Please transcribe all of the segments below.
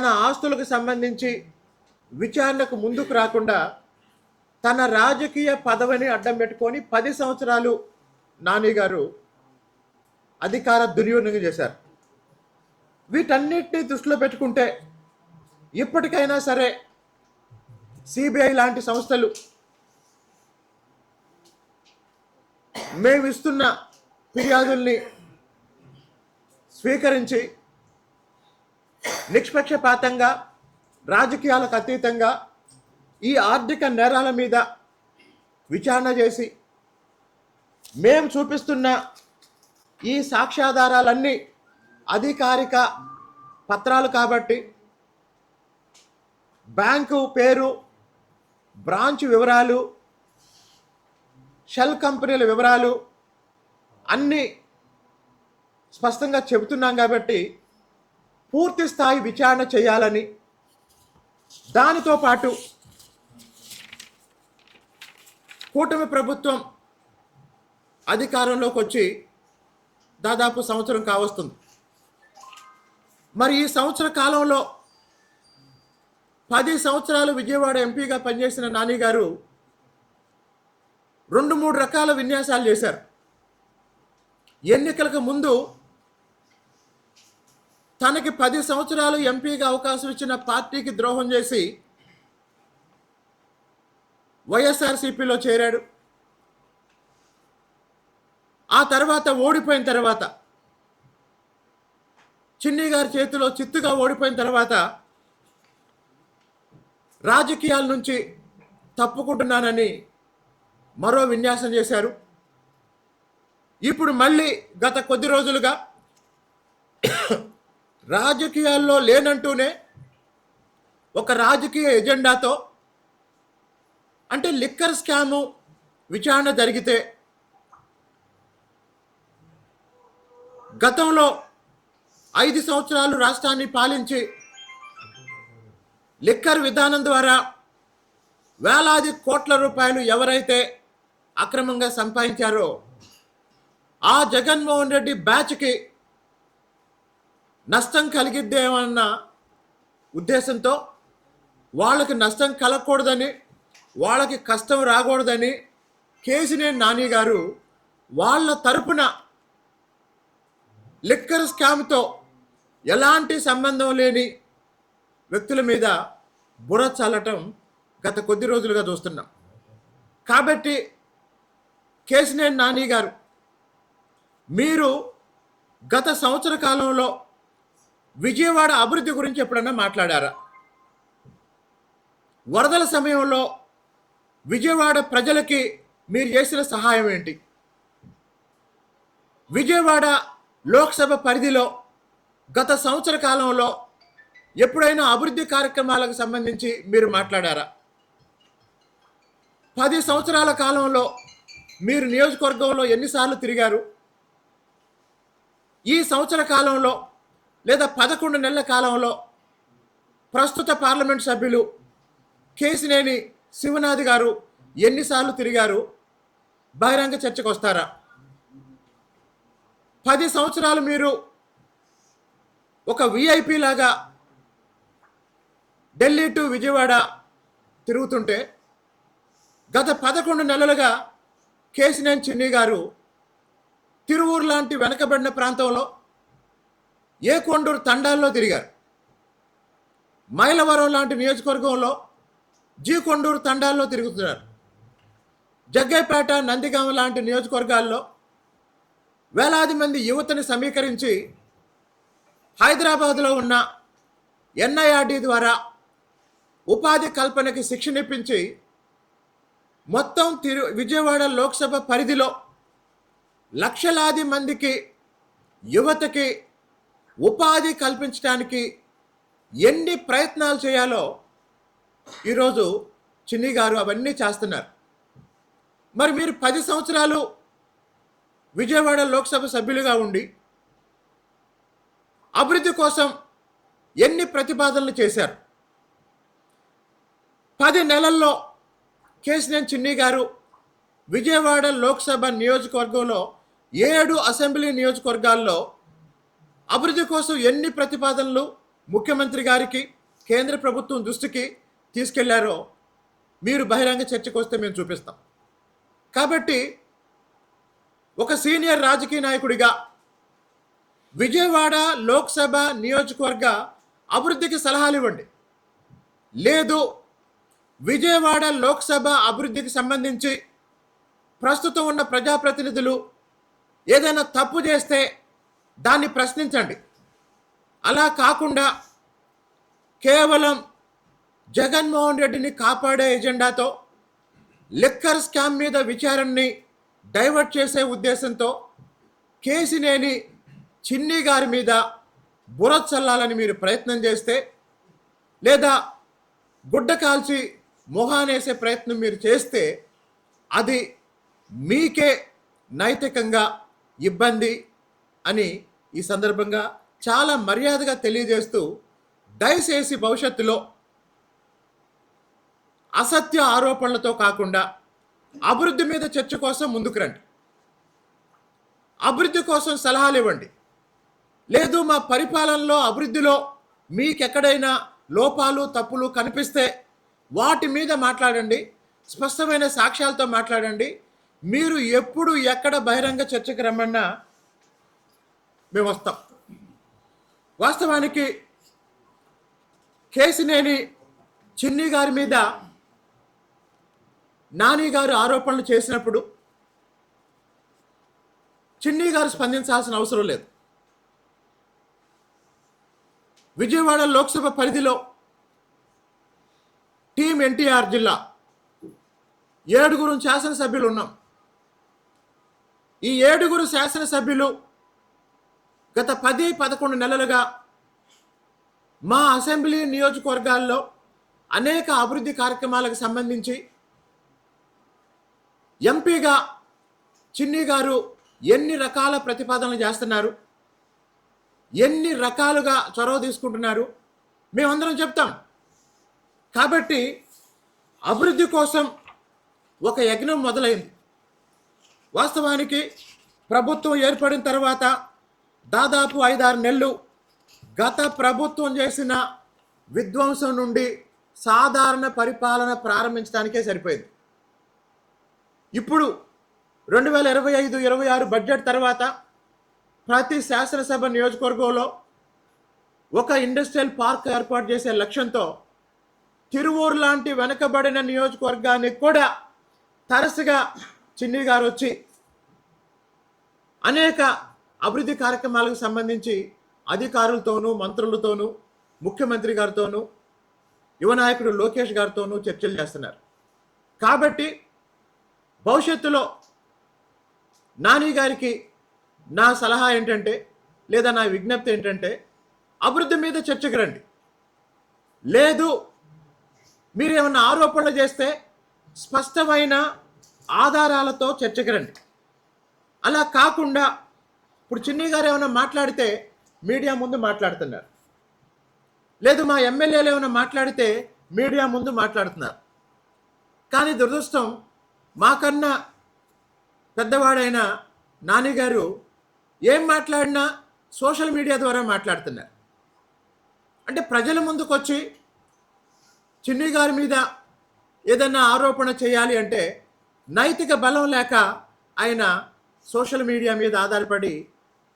తన ఆస్తులకు సంబంధించి విచారణకు ముందుకు రాకుండా తన రాజకీయ పదవిని అడ్డం పెట్టుకొని 10 సంవత్సరాలు నాని గారు అధికార దుర్వినియోగం చేశారు. వీటన్నిటిని దృష్టిలో పెట్టుకుంటే ఇప్పటికైనా సరే సిబిఐ లాంటి సంస్థలు మేము ఇస్తున్న ఫిర్యాదుల్ని స్వీకరించి నిష్పక్షపాతంగా రాజకీయాలకు అతీతంగా ఈ ఆర్థిక నేరాల మీద విచారణ చేసి మేము చూపిస్తున్న ఈ సాక్ష్యాధారాలన్నీ అధికారిక పత్రాలు కాబట్టి బ్యాంకు పేరు, బ్రాంచ్ వివరాలు, షెల్ కంపెనీల వివరాలు అన్నీ స్పష్టంగా చెబుతున్నాం కాబట్టి పూర్తి స్థాయి విచారణ చేయాలని, దానితో పాటు కూటమి ప్రభుత్వం అధికారంలోకి వచ్చి దాదాపు సంవత్సరం కావస్తుంది. మరి ఈ సంవత్సర కాలంలో 10 సంవత్సరాలు విజయవాడ ఎంపీగా పనిచేసిన నాని గారు 2-3 రకాల విన్యాసాలు చేశారు. ఎన్నికలకు ముందు తనకి 10 సంవత్సరాలు ఎంపీగా అవకాశం ఇచ్చిన పార్టీకి ద్రోహం చేసి వైఎస్ఆర్సీపీలో చేరాడు. ఆ తర్వాత ఓడిపోయిన తర్వాత, చిన్ని గారి చేతిలో చిత్తుగా ఓడిపోయిన తర్వాత రాజకీయాల నుంచి తప్పుకుంటున్నానని మరో విన్యాసం చేశారు. ఇప్పుడు మళ్ళీ గత కొద్ది రోజులుగా రాజకీయాల్లో లేనంటూనే ఒక రాజకీయ ఎజెండాతో, అంటే లిక్కర్ స్కాము విచారణ జరిగితే గతంలో 5 సంవత్సరాలు రాష్ట్రాన్ని పాలించి లిక్కర్ విధానం ద్వారా వేలాది కోట్ల రూపాయలు ఎవరైతే అక్రమంగా సంపాదించారో ఆ జగన్మోహన్ రెడ్డి బ్యాచ్కి నష్టం కలిగిద్దేమన్న ఉద్దేశంతో, వాళ్ళకి నష్టం కలగకూడదని, వాళ్ళకి కష్టం రాకూడదని కేసినేని నాని గారు వాళ్ళ తరపున లిక్కర్ స్కామ్తో ఎలాంటి సంబంధం లేని వ్యక్తుల మీద బుర్ర చల్లటం గత కొద్ది రోజులుగా చూస్తున్నాం. కాబట్టి కేసినేని నాని గారు, మీరు గత సంవత్సర కాలంలో విజయవాడ అభివృద్ధి గురించి ఎప్పుడన్నా మాట్లాడారా? వరదల సమయంలో విజయవాడ ప్రజలకి మీరు చేసిన సహాయం ఏంటి? విజయవాడ లోక్సభ పరిధిలో గత సంవత్సర కాలంలో ఎప్పుడైనా అభివృద్ధి కార్యక్రమాలకు సంబంధించి మీరు మాట్లాడారా? 10 సంవత్సరాల కాలంలో మీరు నియోజకవర్గంలో ఎన్నిసార్లు తిరిగారు? ఈ సంవత్సర కాలంలో లేదా 11 నెలల కాలంలో ప్రస్తుత పార్లమెంట్ సభ్యులు కేసినేని శివనాథ్ గారు ఎన్నిసార్లు తిరిగారు? బహిరంగ చర్చకు వస్తారా? 10 సంవత్సరాలు మీరు ఒక విఐపి లాగా ఢిల్లీ టు విజయవాడ తిరుగుతుంటే గత 11 నెలలుగా కేసినేని చిన్ని గారు తిరువూరు లాంటి వెనకబడిన ప్రాంతంలో ఏకొండూరు తండాల్లో తిరిగారు. మైలవరం లాంటి నియోజకవర్గంలో జీకొండూరు తండాల్లో తిరుగుతున్నారు. జగ్గైపేట, నందిగామ లాంటి నియోజకవర్గాల్లో వేలాది మంది యువతని సమీకరించి హైదరాబాద్లో ఉన్న ఎన్ఐఆర్డి ద్వారా ఉపాధి కల్పనకి శిక్షణ ఇప్పించి మొత్తం విజయవాడ లోక్సభ పరిధిలో లక్షలాది మందికి, యువతకి ఉపాధి కల్పించడానికి ఎన్ని ప్రయత్నాలు చేయాలో ఈరోజు చిన్ని గారు అవన్నీ చేస్తున్నారు. మరి మీరు 10 సంవత్సరాలు విజయవాడ లోక్సభ సభ్యులుగా ఉండి అభివృద్ధి కోసం ఎన్ని ప్రతిపాదనలు చేశారు? 10 నెలల్లో కేసినేని చిన్ని గారు విజయవాడ లోక్సభ నియోజకవర్గంలో 7 అసెంబ్లీ నియోజకవర్గాల్లో అభివృద్ధి కోసం ఎన్ని ప్రతిపాదనలు ముఖ్యమంత్రి గారికి కేంద్ర ప్రభుత్వం దృష్టికి తీసుకెళ్లారో మీరు బహిరంగ చర్చకు వస్తే మేము చూపిస్తాం. కాబట్టి ఒక సీనియర్ రాజకీయ నాయకుడిగా విజయవాడ లోక్సభ నియోజకవర్గ అభివృద్ధికి సలహాలు ఇవ్వండి. లేదు విజయవాడ లోక్సభ అభివృద్ధికి సంబంధించి ప్రస్తుతం ఉన్న ప్రజాప్రతినిధులు ఏదైనా తప్పు చేస్తే దాన్ని ప్రశ్నించండి. అలా కాకుండా కేవలం జగన్మోహన్ రెడ్డిని కాపాడే ఎజెండాతో లిక్కర్ స్కామ్ మీద విచారణని డైవర్ట్ చేసే ఉద్దేశంతో కేసినేని చిన్ని గారి మీద బురద చల్లాలని మీరు ప్రయత్నం చేస్తే, లేదా గుడ్డ కాల్చి మొహానేసే ప్రయత్నం మీరు చేస్తే అది మీకే నైతికంగా ఇబ్బంది అని ఈ సందర్భంగా చాలా మర్యాదగా తెలియజేస్తూ, దయచేసి భవిష్యత్తులో అసత్య ఆరోపణలతో కాకుండా అభివృద్ధి మీద చర్చ కోసం ముందుకు రండి. అభివృద్ధి కోసం సలహాలు ఇవ్వండి. లేదు మా పరిపాలనలో అభివృద్ధిలో మీకెక్కడైనా లోపాలు తప్పులు కనిపిస్తే వాటి మీద మాట్లాడండి. స్పష్టమైన సాక్ష్యాలతో మాట్లాడండి. మీరు ఎప్పుడు ఎక్కడ బహిరంగ చర్చకు రమ్మన్నా మేము వస్తాం. వాస్తవానికి కేసినేని చిన్ని గారి మీద నాని గారు ఆరోపణలు చేసినప్పుడు చిన్ని గారు స్పందించాల్సిన అవసరం లేదు. విజయవాడ లోక్సభ పరిధిలో టీం ఎన్టీఆర్ జిల్లా 7 శాసనసభ్యులు ఉన్నాం. ఈ 7 శాసనసభ్యులు గత 10-11 నెలలుగా మా అసెంబ్లీ నియోజకవర్గాల్లో అనేక అభివృద్ధి కార్యక్రమాలకు సంబంధించి ఎంపీగా చిన్ని గారు ఎన్ని రకాల ప్రతిపాదనలు చేస్తున్నారు, ఎన్ని రకాలుగా చొరవ తీసుకుంటున్నారు మేమందరం చెప్తాం. కాబట్టి అభివృద్ధి కోసం ఒక యజ్ఞం మొదలైంది. వాస్తవానికి ప్రభుత్వం ఏర్పడిన తర్వాత దాదాపు 5-6 నెలలు గత ప్రభుత్వం చేసిన విధ్వంసం నుండి సాధారణ పరిపాలన ప్రారంభించడానికే సరిపోయింది. ఇప్పుడు 2025-26 బడ్జెట్ తర్వాత ప్రతి శాసనసభ నియోజకవర్గంలో ఒక ఇండస్ట్రియల్ పార్క్ ఏర్పాటు చేసే లక్ష్యంతో తిరువూరు లాంటి వెనకబడిన నియోజకవర్గానికి కూడా తరచుగా చిన్ని గారు వచ్చి అనేక అభివృద్ధి కార్యక్రమాలకు సంబంధించి అధికారులతోనూ మంత్రులతోనూ ముఖ్యమంత్రి గారితోనూ యువ నాయకుడు లోకేష్ గారితోనూ చర్చలు చేస్తున్నారు. కాబట్టి భవిష్యత్తులో నాని గారికి నా సలహా ఏంటంటే, లేదా నా విజ్ఞప్తి ఏంటంటే, అభివృద్ధి మీద చర్చకు రండి. లేదు మీరు ఏమన్నా ఆరోపణలు చేస్తే స్పష్టమైన ఆధారాలతో చర్చకు రండి. అలా కాకుండా ఇప్పుడు చిన్ని గారు ఏమైనా మాట్లాడితే మీడియా ముందు మాట్లాడుతున్నారు, లేదు మా ఎమ్మెల్యేలు ఏమైనా మాట్లాడితే మీడియా ముందు మాట్లాడుతున్నారు. కానీ దురదృష్టం మాకన్నా పెద్దవాడైన నాని గారు ఏం మాట్లాడినా సోషల్ మీడియా ద్వారా మాట్లాడుతున్నారు. అంటే ప్రజల ముందుకు వచ్చి చిన్ని గారి మీద ఏదన్నా ఆరోపణ చేయాలి అంటే నైతిక బలం లేక ఆయన సోషల్ మీడియా మీద ఆధారపడి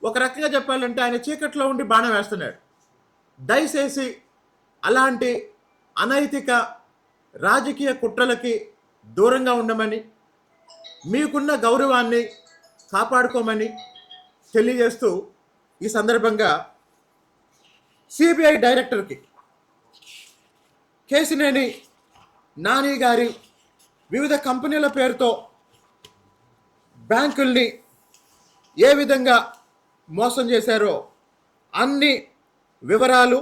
ఒక రకంగా చెప్పాలంటే ఆయన చీకట్లో ఉండి బాణం వేస్తున్నాడు. దయచేసి అలాంటి అనైతిక రాజకీయ కుట్రలకి దూరంగా ఉండమని, మీకున్న గౌరవాన్ని కాపాడుకోమని తెలియజేస్తూ ఈ సందర్భంగా సిబిఐ డైరెక్టర్కి కేసినేని నాని గారి వివిధ కంపెనీల పేరుతో బ్యాంకుల్ని ఏ విధంగా మోసం చేశారో అన్ని వివరాలు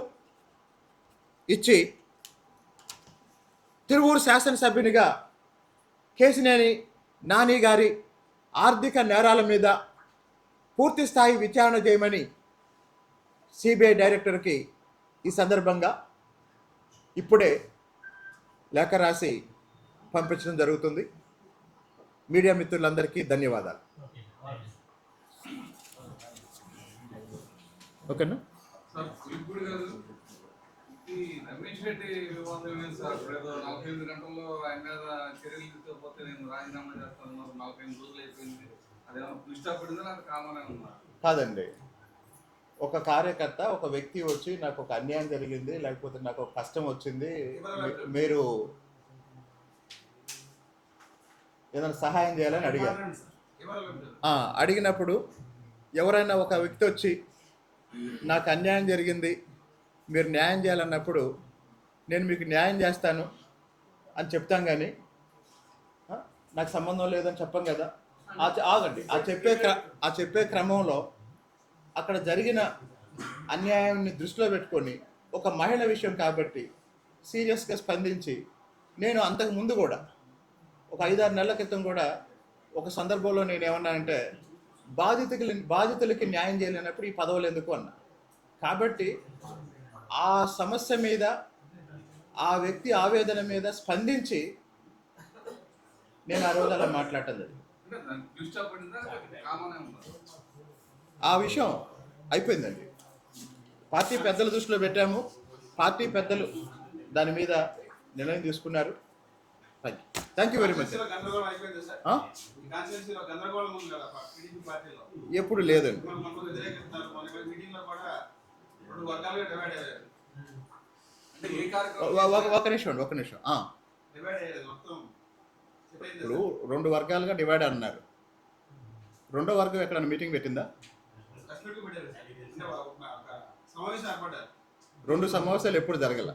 ఇచ్చి తిరువూరు శాసనసభ్యునిగా కేసినేని నాని గారి ఆర్థిక నేరాల మీద పూర్తి స్థాయి విచారణ చేయమని సిబిఐ డైరెక్టర్కి ఈ సందర్భంగా ఇప్పుడే లేఖ రాసి పంపించడం జరుగుతుంది. మీడియా మిత్రులందరికీ ధన్యవాదాలు. ఓకేనా? ఈ రమేష్ రెడ్డి వివాదం ఏంటి సార్? ఇప్పుడు ఏదో 48 గంటల్లో ఆయన మీద చర్యలు తీసుకోకపోతే నేను రాజీనామా చేస్తాను, 48 రోజులు అయిపోయింది, అదేమో ఇష్టపడిందా నాకు కామనే ఉందా? కాదండి, ఒక కార్యకర్త ఒక వ్యక్తి వచ్చి నాకు ఒక అన్యాయం జరిగింది, లేకపోతే నాకు ఒక కష్టం వచ్చింది, మీరు ఏదైనా సహాయం చేయాలని అడిగారు. అడిగినప్పుడు ఎవరైనా ఒక వ్యక్తి వచ్చి నాకు అన్యాయం జరిగింది, మీరు న్యాయం చేయాలన్నప్పుడు నేను మీకు న్యాయం చేస్తాను అని చెప్తాం, కానీ నాకు సంబంధం లేదని చెప్పం కదా. ఆగండి, ఆ చెప్పే క్రమంలో అక్కడ జరిగిన అన్యాయాన్ని దృష్టిలో పెట్టుకొని ఒక మహిళ విషయం కాబట్టి సీరియస్గా స్పందించి, నేను అంతకు ముందు కూడా ఒక 5-6 నెలల క్రితం కూడా ఒక సందర్భంలో నేను ఏమన్నానంటే, బాధితులకి న్యాయం చేయలేనప్పుడు ఈ పదవులు ఎందుకు అన్నా. కాబట్టి ఆ సమస్య మీద, ఆ వ్యక్తి ఆవేదన మీద స్పందించి నేను ఆ రోజు అలా మాట్లాడటం జరిగింది. ఆ విషయం అయిపోయిందండి, పార్టీ పెద్దల దృష్టిలో పెట్టాము, పార్టీ పెద్దలు దాని మీద నిర్ణయం తీసుకున్నారు. Thank you very much. ఎప్పుడు లేదండి, ఒక నిమిషం. ఇప్పుడు 2 వర్గాలుగా డివైడ్ అన్నారు. రెండో వర్గం ఎక్కడన్నా మీటింగ్ పెట్టిందా? 2 సమావేశాలు ఎప్పుడు జరగల.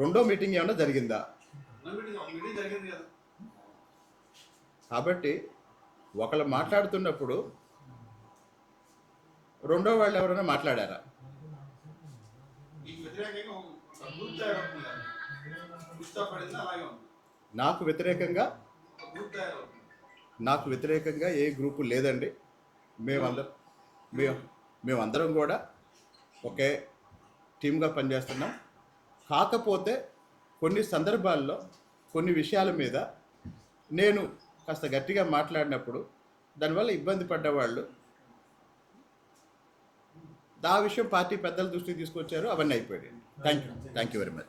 రెండో మీటింగ్ ఏమన్నా జరిగిందా? కాబట్టి ఒకళ్ళు మాట్లాడుతున్నప్పుడు రెండో వాళ్ళు ఎవరైనా మాట్లాడారా? నాకు వ్యతిరేకంగా ఏ గ్రూపు లేదండి. మేమందరం కూడా ఒకే టీమ్గా పనిచేస్తున్నాం. కాకపోతే కొన్ని సందర్భాల్లో కొన్ని విషయాల మీద నేను కాస్త గట్టిగా మాట్లాడినప్పుడు దానివల్ల ఇబ్బంది పడ్డవాళ్ళు ఆ విషయం పార్టీ పెద్దల దృష్టికి తీసుకొచ్చారు. అవన్నీ అయిపోయాయి. Thank you very much.